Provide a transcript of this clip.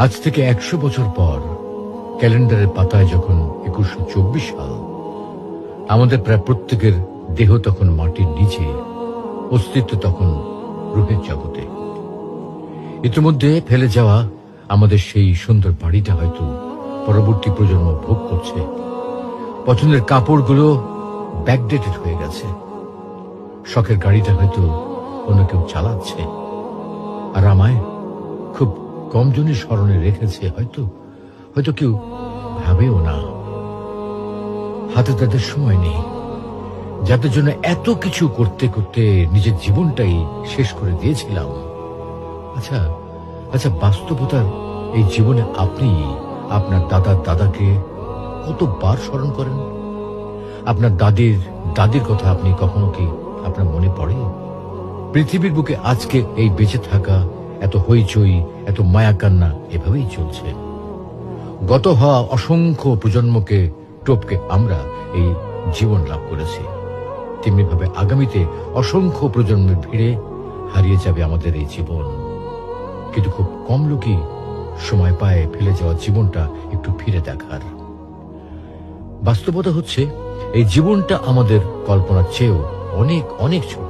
আজ থেকে ১০০ বছর পর ক্যালেন্ডারের পাতায় যখন ২১২৪ সাল, আমাদের প্রায় প্রত্যেকের দেহ তখন মাটির নিচে, অস্তিত্ব তখন রূহের জগতে। ইতিমধ্যে ফেলে যাওয়া আমাদের সেই সুন্দর বাড়িটা হয়তো পরবর্তী প্রজন্ম ভোগ করছে। পছন্দের কাপড়গুলো ব্যাকডেটেড হয়ে গেছে। শখের গাড়িটা হয়তো অন্য কেউ চালাচ্ছে, আর আমায় খুব কম জনই স্মরণে রেখেছে, হয়তো হয়তো কেউ ভাবেও না। হাতে তাদের সময় নেই, যাদের জন্য এত কিছু করতে করতে নিজের জীবনটাই শেষ করে দিয়েছিলাম। আচ্ছা আচ্ছা, বাস্তবতার এই জীবনে আপনি আপনার দাদার দাদাকে কতবার স্মরণ করেন? আপনার দাদির কথা আপনি কখনো কি আপনার মনে পড়ে? পৃথিবীর বুকে আজকে এই বেঁচে থাকা, এত হইচই, এত মায়া কান্না এভাবেই চলছে। গত হওয়া অসংখ্য প্রজন্মকে টপকে আমরা এই জীবন লাভ করেছি। তেমনিভাবে আগামীতে অসংখ্য প্রজন্মের ভিড়ে হারিয়ে যাবে আমাদের এই জীবন। কিন্তু খুব কম লোকই সময় পায় ফেলে যাওয়া জীবনটা একটু ফিরে দেখার। বাস্তবতা হচ্ছে এই জীবনটা আমাদের কল্পনার চেয়েও অনেক অনেক ছোট।